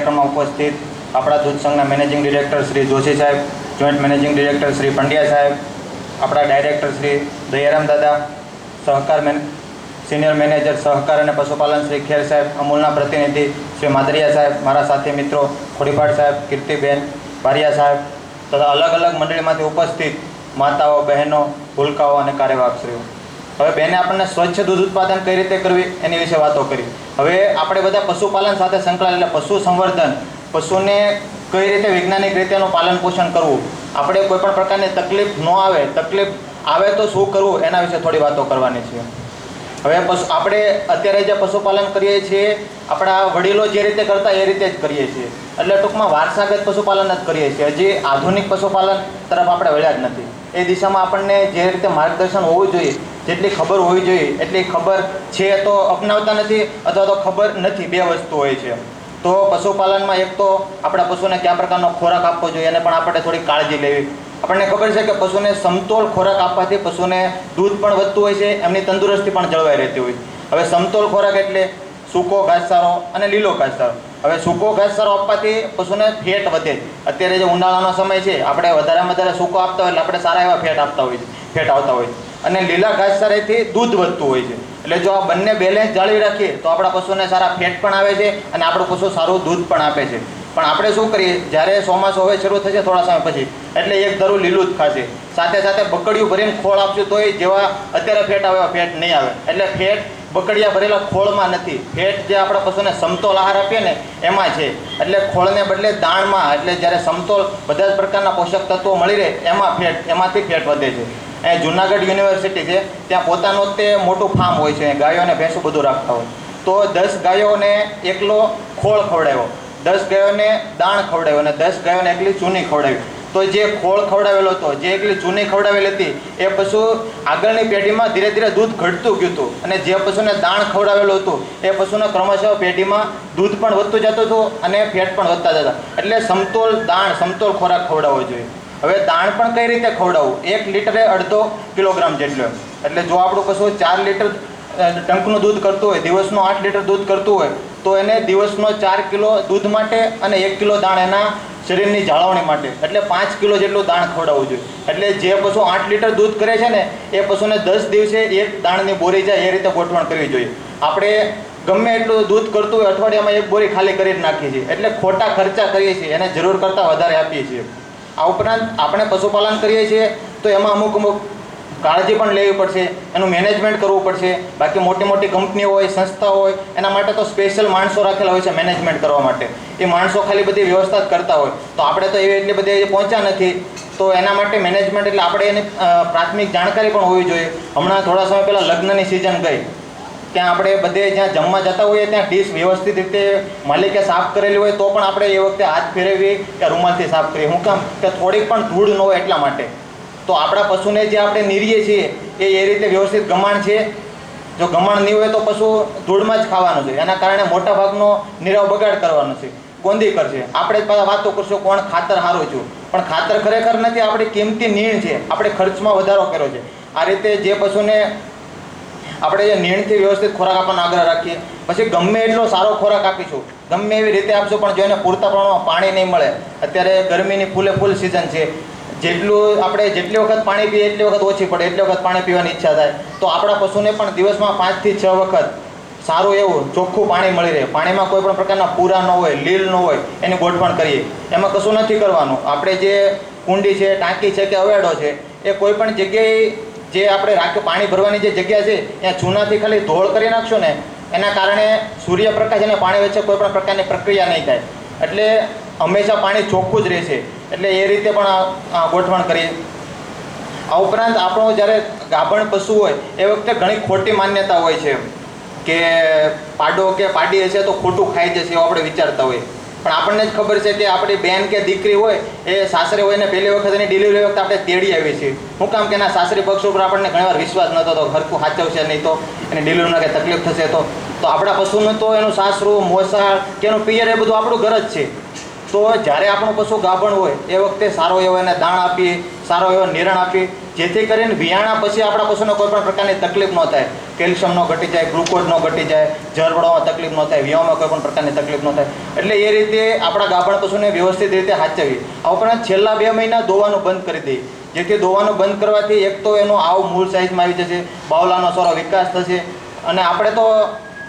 કાર્યક્રમમાં ઉપસ્થિત આપણા દૂધ સંઘના મેનેજિંગ ડિરેક્ટર શ્રી જોશી સાહેબ, joint managing director Shri Pandya સાહેબ, આપણા ડાયરેક્ટર શ્રી દયારામ દાદા, સહકાર સિનિયર મેનેજર સહકાર અને પશુપાલન શ્રી ખેર સાહેબ, અમૂલના પ્રતિનિધિ શ્રી માદરિયા સાહેબ, મારા સાથી મિત્રો ખોડીપાડ સાહેબ, કીર્તિબેન બારિયા સાહેબ તથા અલગ અલગ મંડળીમાંથી ઉપસ્થિત માતાઓ, બહેનો, ભૂલકાઓ અને કાર્યવાહકશ્રીઓ. હવે બેને આપણને સ્વચ્છ દૂધ ઉત્પાદન કઈ રીતે કરવી એની વિશે વાતો કરી. હવે આપણે બધા પશુપાલન સાથે સંકળાયેલા, એટલે પશુ સંવર્ધન, પશુને કઈ રીતે વૈજ્ઞાનિક રીતે એનું પાલન પોષણ કરવું, આપણે કોઈ પણ પ્રકારની તકલીફ ન આવે, તકલીફ આવે તો શું કરવું એના વિશે થોડી વાતો કરવાની છે. હવે આપણે અત્યારે જે પશુપાલન કરીએ છીએ આપણા વડીલો જે રીતે કરતા એ રીતે જ કરીએ છીએ, એટલે ટૂંકમાં વારસાગત પશુપાલન જ કરીએ છીએ. હજી આધુનિક પશુપાલન તરફ આપણે વળ્યા જ નથી. એ દિશામાં આપણને જે રીતે માર્ગદર્શન હોવું જોઈએ, જેટલી ખબર હોવી જોઈએ એટલી ખબર છે તો અપનાવતા નથી, અથવા તો ખબર નથી, બે વસ્તુ હોય છે. તો પશુપાલનમાં એક તો આપણા પશુને કયા પ્રકારનો ખોરાક આપવો જોઈએ એને પણ આપણે થોડી કાળજી લેવી. આપણને ખબર છે કે પશુને સમતોલ ખોરાક આપવાથી પશુને દૂધ પણ વધતું હોય છે, એમની તંદુરસ્તી પણ જળવાઈ રહેતી હોય. હવે સમતોલ ખોરાક એટલે સૂકો ઘાસચારો અને લીલો ઘાસચારો. હવે સૂકો ઘાસચારો આપવાથી પશુને ફેટ વધે. અત્યારે જે ઉનાળાનો સમય છે આપણે વધારેમાં વધારે સૂકો આપતા હોય એટલે આપણે સારા એવા ફેટ આવતા હોય છે. અને લીલા ઘાસચારાથી દૂધ વધતું હોય છે. એટલે જો આ બંને બેલેન્સ જાળવી રાખીએ તો આપણા પશુને સારા ફેટ પણ આવે છે અને આપણું પશુ સારું દૂધ પણ આપે છે. પણ આપણે શું કરીએ, જ્યારે ચોમાસું હવે શરૂ થશે થોડા સમય પછી, એટલે એક ધરું લીલું જ ખાશે, સાથે સાથે બકડિયું ભરીને ખોળ આપશું તોય જેવા અત્યારે ફેટ આવે એવા ફેટ નહીં આવે. એટલે ફેટ બકડિયા ભરેલા ખોળમાં નથી, ફેટ જે આપણા પશુને સમતોલ આહાર આપીએ ને એમાં છે. એટલે ખોળને બદલે દાણમાં, એટલે જ્યારે સમતોલ બધા જ પ્રકારના પોષક તત્વો મળી રહે એમાંથી ફેટ વધે છે. એ જુનાગઢ યુનિવર્સિટી છે, ત્યાં પોતાનું તે મોટું ફાર્મ હોય છે, ગાયો અને ભેંસો બધું રાખતા હોય. તો 10 ગાયોને એકલો ખોળ ખવડાવ્યો, 10 ગાયોને દાણ ખવડાવ્યો અને 10 ગાયોને એકલી ચૂની ખવડાવી. તો જે ખોળ ખવડાવેલો હતો, જે એકલી ચૂની ખવડાવેલી હતી, એ પશુ આગળની પેઢીમાં ધીરે ધીરે દૂધ ઘટતું ગયું હતું, અને જે પશુને દાણ ખવડાવેલું હતું એ પશુને ક્રમશઃ પેઢીમાં દૂધ પણ વધતું જતું હતું અને ફેટ પણ વધતા જતા. એટલે સમતોલ દાણ, સમતોલ ખોરાક ખવડાવવો જોઈએ. હવે દાણ પણ કઈ રીતે ખવડાવવું, 1 લીટરે 1/2 કિલોગ્રામ જેટલો. એટલે જો આપણું પશુ 4 લીટર ટંકનું દૂધ કરતું હોય, દિવસનું 8 લીટર દૂધ કરતું હોય, તો એને દિવસનો 4 કિલો દૂધ માટે અને 1 કિલો દાણ એના શરીરની જાળવણી માટે, એટલે 5 કિલો જેટલું દાણ ખવડાવવું જોઈએ. એટલે જે પશુ 8 લીટર દૂધ કરે છે ને એ પશુને 10 દિવસે 1 દાણની બોરી જાય એ રીતે ગોઠવણ કરવી જોઈએ. આપણે ગમે એટલું દૂધ કરતું હોય અઠવાડિયામાં 1 બોરી ખાલી કરી જ નાખીએ છીએ, એટલે ખોટા ખર્ચા કરીએ છીએ, એને જરૂર કરતાં વધારે આપીએ છીએ. આ ઉપરાંત આપણે પશુપાલન કરીએ છીએ તો એમાં અમુક કાળજી પણ લેવી પડશે, એનું મેનેજમેન્ટ કરવું પડશે. બાકી મોટી મોટી કંપનીઓ હોય, સંસ્થાઓ હોય, એના માટે તો સ્પેશિયલ માણસો રાખેલા હોય છે મેનેજમેન્ટ કરવા માટે. એ માણસો ખાલી બધી વ્યવસ્થા જ કરતા હોય, તો આપણે તો એવી એટલી બધી પહોંચ્યા નથી. તો એના માટે મેનેજમેન્ટ એટલે આપણે એની પ્રાથમિક જાણકારી પણ હોવી જોઈએ. હમણાં થોડા સમય પહેલાં લગ્નની સિઝન ગઈ, ત્યાં આપણે બધે જ્યાં જમવા જતા હોઈએ ત્યાં ડીશ વ્યવસ્થિત રીતે માલિકે સાફ કરેલી હોય તો પણ આપણે એ વખતે હાથ ફેરવી કે રૂમાલથી સાફ કરીએ. શું કામ? કે થોડીક પણ ધૂળ ન હોય એટલા માટે. તો આપણા પશુને જે આપણે નીરીએ છીએ એ રીતે વ્યવસ્થિત ગમાણ છે. જો ગમાણ નહીં હોય તો પશુ ધૂળમાં જ ખાવાનું છે, એના કારણે મોટા ભાગનો નીરવ બગાડ કરવાનો છે, ગોંધી કરશે. આપણે જ પાછા વાતો કરશું કોણ ખાતર સારું છું, પણ ખાતર ખરેખર નથી, આપણી કિંમતી નીણ છે, આપણે ખર્ચમાં વધારો કર્યો છે. આ રીતે જે પશુને આપણે જે નીણથી વ્યવસ્થિત ખોરાક આપવાનો આગ્રહ રાખીએ. પછી ગમે એટલો સારો ખોરાક આપીશું, ગમે એવી રીતે આપશું, પણ જો એને પૂરતા પ્રમાણમાં પાણી નહીં મળે, અત્યારે ગરમીની ફૂલ સિઝન છે, જેટલી વખત પાણી પીએ એટલી વખત ઓછી પડે, એટલી વખત પાણી પીવાની ઈચ્છા થાય. તો આપણા પશુને પણ દિવસમાં 5 થી 6 વખત સારું એવું ચોખ્ખું પાણી મળી રહે, પાણીમાં કોઈ પણ પ્રકારના પૂરા ન હોય, લીલ ન હોય, એની ગોઠવણ કરીએ. એમાં કશું નથી કરવાનું. આપણે જે કુંડી છે, ટાંકી છે કે અવેડો છે, એ કોઈ પણ જગ્યાએ જે આપણે પાણી ભરવાની જે જગ્યા છે ત્યાં ચૂનાથી ખાલી ધોળ કરી નાખશું ને, એના કારણે સૂર્યપ્રકાશ અને પાણી વચ્ચે કોઈ પણ પ્રકારની પ્રક્રિયા નહીં થાય, એટલે હંમેશા પાણી ચોખ્ખું જ રહેશે. એટલે એ રીતે પણ ગોઠવણ કરીએ. આ ઉપરાંત આપણો જ્યારે ગાભણ પશુ હોય એ વખતે ઘણી ખોટી માન્યતા હોય છે કે પાડો કે પાડી હશે તો ખોટું ખાઈ જશે, એવું આપણે વિચારતા હોઈએ. પણ આપણને જ ખબર છે કે આપણી બેન કે દીકરી હોય એ સાસરે હોય ને પહેલી વખત એની ડિલિવરી વખતે આપણે તેડી આવીએ છીએ. શું કામ? કે એના સાસરી પક્ષ ઉપર આપણને ઘણીવાર વિશ્વાસ નહોતો તો ઘરકું સાચવશે નહીં તો એની ડિલિવરીમાં કંઈ તકલીફ થશે તો આપણા પશુનું તો એનું સાસરું, મોસાળ કે એનું પિયર એ બધું આપણું ઘર જ છે. તો જ્યારે આપણું પશુ ગાભણ હોય એ વખતે સારો એવો એને દાણ આપીએ, સારો એવો નિરણ આપીએ, જેથી કરીને વિયાણા પછી આપણા પશુને કોઈ પણ પ્રકારની તકલીફ ન થાય. કેલ્શિયમ ન ઘટી જાય, ગ્લુકોઝ ન ઘટી જાય, જરબડવામાં તકલીફ ન થાય, વ્યવમાં કોઈ પણ પ્રકારની તકલીફ ન થાય. એટલે એ રીતે આપણા ગાભણ પશુને વ્યવસ્થિત રીતે સાચવીએ. આ ઉપરાંત છેલ્લા 2 મહિના દોવાનું બંધ કરી દઈએ, જેથી દોવાનું બંધ કરવાથી એક તો એનો આવ મૂળ સાઇઝમાં આવી જશે, બાવલાનો સારો વિકાસ થશે. અને આપણે તો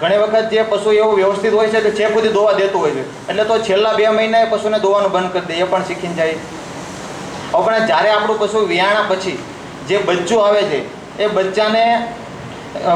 ઘણી વખત જે પશુ એવું વ્યવસ્થિત હોય છે કે છેક સુધી દોવા દેતું હોય છે, એટલે તો છેલ્લા 2 મહિના એ પશુને દોવાનું બંધ કરી દઈએ, એ પણ શીખીને જાય. ઉપરાંત જ્યારે આપણું પશુ વિયાણા પછી જે બચ્ચું આવે છે એ બચ્ચાને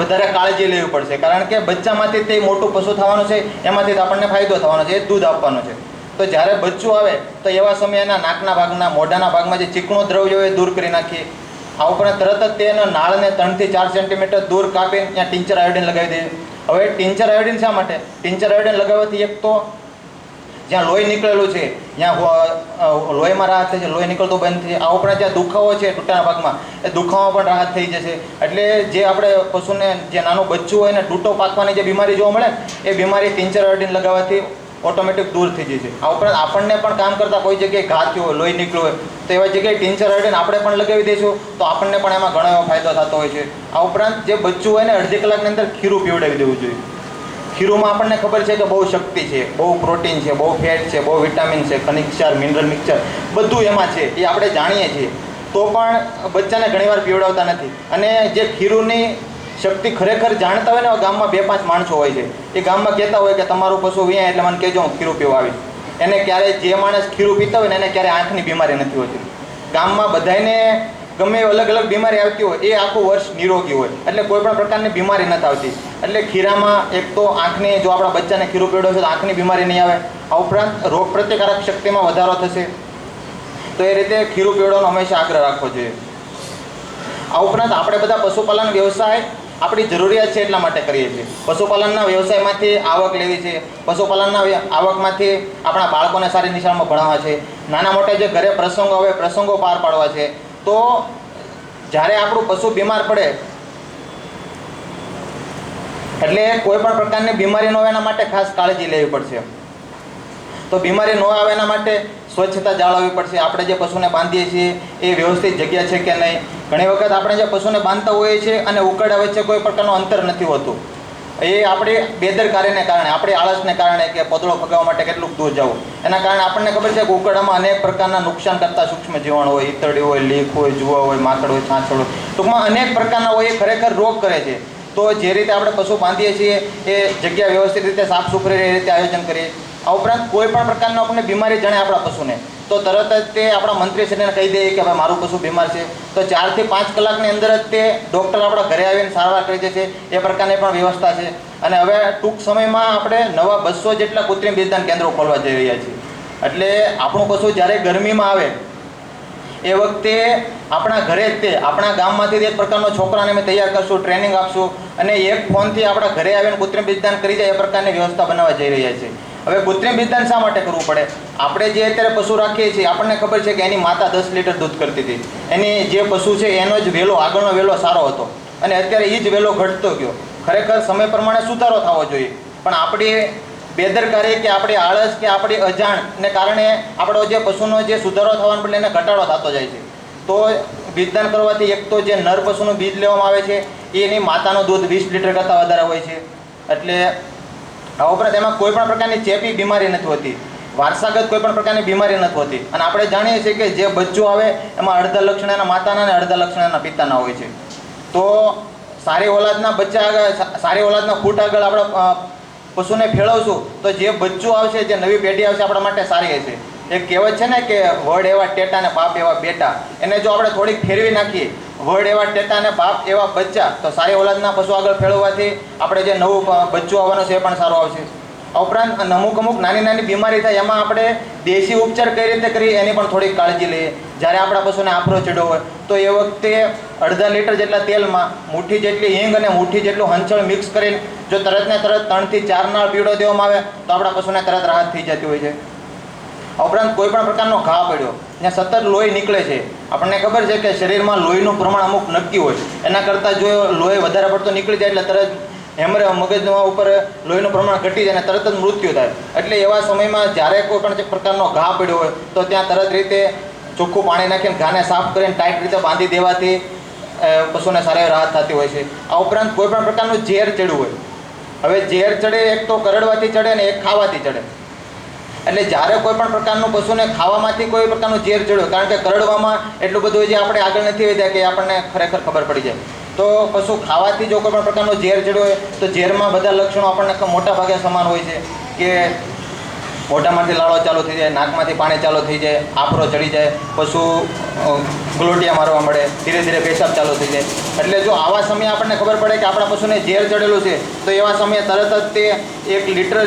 વધારે કાળજી લેવી પડશે, કારણ કે બચ્ચામાંથી તે મોટું પશુ થવાનું છે, એમાંથી આપણને ફાયદો થવાનો છે, એ દૂધ આપવાનું છે. તો જ્યારે બચ્ચું આવે તો એવા સમયે એના નાકના ભાગના, મોઢાના ભાગમાં જે ચીકણું દ્રવ્ય હોય એ દૂર કરી નાખીએ. આ ઉપરાંત તરત જ તેના નાળને 3 થી 4 સેન્ટીમીટર દૂર કાપીને ત્યાં ટિંચર આયોડિન લગાવી દઈએ. હવે ટિંચર આયોડિન શા માટે? ટિંચર આયોડિન લગાવવાથી એક તો જ્યાં લોહી નીકળેલું છે ત્યાં લોહીમાં રાહત થશે, લોહી નીકળતું બંધ થશે. આ ઉપરાંત જ્યાં દુખાવો છે ટૂંટાના ભાગમાં, એ દુખાવામાં પણ રાહત થઈ જશે. એટલે જે આપણે પશુને જે નાનું બચ્ચું હોય ને ટૂંટો પાકવાની જે બીમારી જોવા મળે, એ બીમારી ટિંચર આયોડિન લગાવવાથી ઓટોમેટિક દૂર થઈ જશે. આ ઉપરાંત આપણને પણ કામ કરતાં કોઈ જગ્યાએ ઘા થયો હોય, લોહી નીકળ્યું હોય, તો એવા જગ્યાએ ટિંચર આયોડિન આપણે પણ લગાવી દઈશું તો આપણને પણ એમાં ઘણો એવો ફાયદો થતો હોય છે. આ ઉપરાંત જે બચ્ચું હોય ને અડધી કલાકની અંદર ખીરું પીવડાવી દેવું જોઈએ. ખીરુંમાં આપણને ખબર છે કે બહુ શક્તિ છે, બહુ પ્રોટીન છે, બહુ ફેટ છે, બહુ વિટામિન છે, ખનિજ ક્ષાર, મિનરલ મિક્સચર બધું એમાં છે, એ આપણે જાણીએ છીએ. તો પણ બચ્ચાને ઘણીવાર પીવડાવતા નથી. અને જે ખીરુંની શક્તિ ખરેખર જાણતા હોય ને ગામમાં 2-5 માણસો હોય છે, એ ગામમાં કહેતા હોય કે તમારું પશુ વિયા એટલે મને કહેજો, હું ખીરું પીવા આવીશ. એને ક્યારેય જે માણસ ખીરું પીતા હોય ને એને ક્યારેય આંખની બીમારી નથી હોતી. ગામમાં બધાને ગમે અલગ અલગ બીમારી આવતી હોય, એ આખું વર્ષ નિરોગી હોય, એટલે કોઈ પણ પ્રકારની બીમારી નથી આવતી. એટલે ખીરામાં એક તો આંખની, જો આપણા બચ્ચાને ખીરું પીવડાવશે તો આંખની બીમારી નહીં આવે. આ ઉપરાંત રોગ પ્રતિકારક શક્તિમાં વધારો થશે. તો એ રીતે ખીરું પીવડાવવાનો હંમેશા આગ્રહ રાખવો જોઈએ. આ ઉપરાંત આપણે બધા પશુપાલન વ્યવસાય આપણી જરૂરિયાત છે એટલા માટે કરીએ છીએ. પશુપાલનના વ્યવસાયમાંથી આવક લેવી છે, પશુપાલનના આવકમાંથી આપણા બાળકોને સારી નિશાળમાં ભણાવવા છે, નાના મોટા જે ઘરે પ્રસંગો આવે પ્રસંગો પાર પાડવા છે. તો જ્યારે આપણું પશુ બીમાર પડે એટલે કોઈ પણ પ્રકારની બીમારી ન આવે એના માટે ખાસ કાળજી લેવી પડશે. તો બીમારી ન આવે એના માટે સ્વચ્છતા જાળવવી પડશે. આપણે જે પશુને બાંધીએ છીએ એ વ્યવસ્થિત જગ્યા છે કે નહીં. ઘણી વખત આપણે જે પશુને બાંધતા હોઈએ છીએ અને ઉકરડા વચ્ચે કોઈ પ્રકારનું અંતર નથી હોતું. એ આપણી બેદરકારીને કારણે, આપણી આળસને કારણે કે પોદળો ફગાવવા માટે કેટલુંક દૂર જવું, એના કારણે આપણને ખબર છે કે ઉકરડામાં અનેક પ્રકારના નુકસાન કરતા સૂક્ષ્મ જીવાણુ હોય, ઈતરડી હોય, લીક હોય, જુવા હોય, માકડ હોય, છાછડ હોય, ટૂંકમાં અનેક પ્રકારના હોય, એ ખરેખર રોગ કરે છે. તો જે રીતે આપણે પશુ બાંધીએ છીએ એ જગ્યા વ્યવસ્થિત રીતે સાફ સુથરી એ રીતે આયોજન કરીએ. આ ઉપરાંત કોઈ પણ પ્રકારનો આપણને બીમારી જણાય આપણા પશુને તો તરત જ તે આપણા મંત્રીશ્રીને કહી દઈએ કે ભાઈ મારું પશુ બીમાર છે, તો 4 થી 5 કલાકની અંદર જ તે ડૉક્ટર આપણા ઘરે આવીને સારવાર કરી દે છે. એ પ્રકારની પણ વ્યવસ્થા છે. અને હવે ટૂંક સમયમાં આપણે નવા 200 જેટલા કૃત્રિમ બીજદાન કેન્દ્રો ખોલવા જઈ રહ્યા છીએ. એટલે આપણું પશુ જ્યારે ગરમીમાં આવે એ વખતે આપણા ઘરે જ તે આપણા ગામમાંથી જ એક પ્રકારનો છોકરાને અમે તૈયાર કરશું, ટ્રેનિંગ આપશું, અને એક ફોનથી આપણા ઘરે આવીને કૃત્રિમ બીજદાન કરી જાય એ પ્રકારની વ્યવસ્થા બનાવવા જઈ રહ્યા છીએ. હવે કૃત્રિમ બીજદાન શા માટે કરવું પડે? આપણે જે અત્યારે પશુ રાખીએ છીએ આપણને ખબર છે કે એની માતા 10 લીટર દૂધ કરતી હતી. એની જે પશુ છે એનો જ વેલો, આગળનો વેલો સારો હતો, અને અત્યારે એ જ વેલો ઘટતો ગયો. ખરેખર સમય પ્રમાણે સુધારો થવો જોઈએ, પણ આપણી બેદરકારી કે આપણી આળસ કે આપણી અજાણને કારણે આપણો જે પશુનો જે સુધારો થવાનો બદલે એને ઘટાડો થતો જાય છે. તો બીજદાન કરવાથી એક તો જે નર પશુનું બીજ લેવામાં આવે છે એની માતાનું દૂધ 20 લીટર કરતાં વધારે હોય છે. એટલે આ ઉપરાંત એમાં કોઈ પણ પ્રકારની ચેપી બીમારી નથી હોતી, વારસાગત કોઈ પણ પ્રકારની બીમારી નથી હોતી. અને આપણે જાણીએ છીએ કે જે બચ્ચું આવે એમાં અડધા લક્ષણ એના માતાના અને અડધા લક્ષણ એના પિતાના હોય છે. તો સારી ઓલાદના બચ્ચા આગળ, સારી ઓલાદના ફૂટ આગળ આપણે પશુને ફેરવશું તો જે બચ્ચું આવશે, જે નવી પેઢી આવશે આપણા માટે સારી હશે. એક કહેવત છે ને કે વડ એવા ટેટા ને બાપ એવા બેટા, એને જો આપણે થોડીક ફેરવી નાખીએ, વડ એવા ટેટા ને બાપ એવા બચ્ચા, તો સારી ઓલાદના પશુ આગળ ફેરવવાથી આપણે જે નવું બચ્ચું આવવાનું છે એ પણ સારું આવશે. આ ઉપરાંત અમુક નાની નાની બીમારી થાય એમાં આપણે દેશી ઉપચાર કઈ રીતે કરીએ એની પણ થોડીક કાળજી લઈએ. જ્યારે આપણા પશુને આફરો ચડ્યો હોય તો એ વખતે અડધા લીટર જેટલા તેલમાં મુઠ્ઠી જેટલી હિંગ અને મુઠ્ઠી જેટલું હંચળ મિક્સ કરીને જો તરત ને તરત 3 થી 4 નાળ પીવડો દેવામાં આવે તો આપણા પશુને તરત રાહત થઈ જતી હોય છે. આ ઉપરાંત કોઈ પણ પ્રકારનો ઘા પડ્યો, જ્યાં સતત લોહી નીકળે છે, આપણને ખબર છે કે શરીરમાં લોહીનું પ્રમાણ અમુક નક્કી હોય, એના કરતાં જો લોહી વધારે પડતો નીકળી જાય એટલે તરત મગજમાં ઉપર લોહીનું પ્રમાણ ઘટી જાય અને તરત જ મૃત્યુ થાય. એટલે એવા સમયમાં જ્યારે કોઈ પણ પ્રકારનો ઘા પડ્યો હોય તો ત્યાં તરત રીતે ચોખ્ખું પાણી નાખીને ઘાને સાફ કરીને ટાઈટ રીતે બાંધી દેવાથી પશુને સારી એવી રાહત થતી હોય છે. આ ઉપરાંત કોઈ પણ પ્રકારનું ઝેર ચડ્યું હોય, હવે ઝેર ચડે એક તો કરડવાથી ચડે ને એક ખાવાથી ચડે. એટલે જ્યારે કોઈ પણ પ્રકારનું પશુને ખાવામાંથી કોઈ પ્રકારનું ઝેર ચડ્યું, કારણ કે કરડવામાં એટલું બધું જે આપણે આગળ નથી વધ્યા કે આપણને ખરેખર ખબર પડી જાય. તો પશુ ખાવાથી જો કોઈ પણ પ્રકારનું ઝેર ચડ્યું હોય તો ઝેરમાં બધા લક્ષણો આપણને મોટા ભાગે સમાન હોય છે કે મોઢામાંથી લાળો ચાલુ થઈ જાય, નાકમાંથી પાણી ચાલુ થઈ જાય, આફરો ચડી જાય, પશુ ગુલોટિયા મારવા મળે, ધીરે ધીરે પેશાબ ચાલુ થઈ જાય. એટલે જો આવા સમયે આપણને ખબર પડે કે આપણા પશુને ઝેર ચડેલું છે તો એવા સમયે તરત જ તે 1 લીટર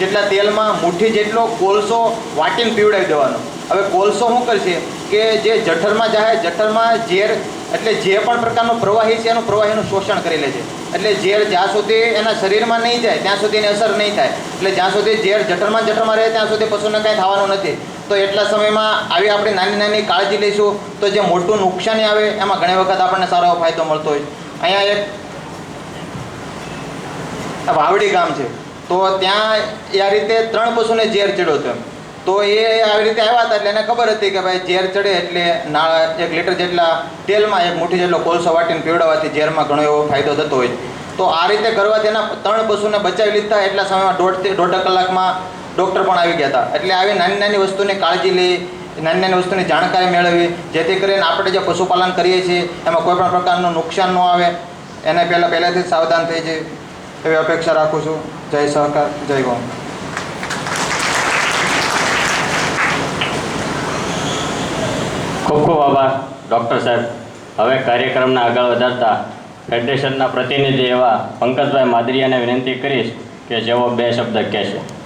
જેટલા તેલમાં મુઠ્ઠી જેટલો કોલસો વાટીને પીવડાવી દેવાનો. હવે કોલસો શું કરશે કે જે જઠરમાં જાય, જઠરમાં ઝેર એટલે જે પણ પ્રકારનું પ્રવાહી છે એનું પ્રવાહીનું શોષણ કરી લે છે. એટલે ઝેર જ્યાં સુધી એના શરીરમાં નહીં જાય ત્યાં સુધી એની અસર નહીં થાય. એટલે જ્યાં સુધી ઝેર જઠરમાં રહે ત્યાં સુધી પશુને કાંઈ થવાનું નથી. તો એટલા સમયમાં આવી આપણે નાની નાની કાળજી લઈશું તો જે મોટું નુકસાની આવે એમાં ઘણી વખત આપણને સારો એવો ફાયદો મળતો હોય. અહીંયા એક વાવડી ગામ છે, તો ત્યાં આ રીતે 3 પશુને ઝેર ચડ્યો હતો. તો એ આવી રીતે આવ્યા હતા એટલે એને ખબર હતી કે ભાઈ ઝેર ચડે એટલે 1 લીટર જેટલા તેલમાં 1 મુઠ્ઠી જેટલો કોલસો વાટીને પીવડાવવાથી ઝેરમાં ઘણો એવો ફાયદો થતો હોય. તો આ રીતે કરવાથી એના 3 પશુને બચાવી લીધા. એટલા સમયમાં 1.5 કલાકમાં ડૉક્ટર પણ આવી ગયા હતા. એટલે આવી નાની નાની વસ્તુની કાળજી લઈ, નાની નાની વસ્તુની જાણકારી મેળવવી, જેથી કરીને આપણે જે પશુપાલન કરીએ છીએ એમાં કોઈ પણ પ્રકારનું નુકસાન ન આવે, એને પહેલાંથી સાવધાન થઈ જાય એવી અપેક્ષા રાખું છું. જય સહકાર, જય ગૌ. ખૂબ ખૂબ આભાર ડૉક્ટર સાહેબ. હવે કાર્યક્રમને આગળ વધારતા ફેડરેશનના પ્રતિનિધિ એવા પંકજભાઈ માદરીયાને વિનંતી કરીશ કે જેઓ 2 શબ્દ કહેશે.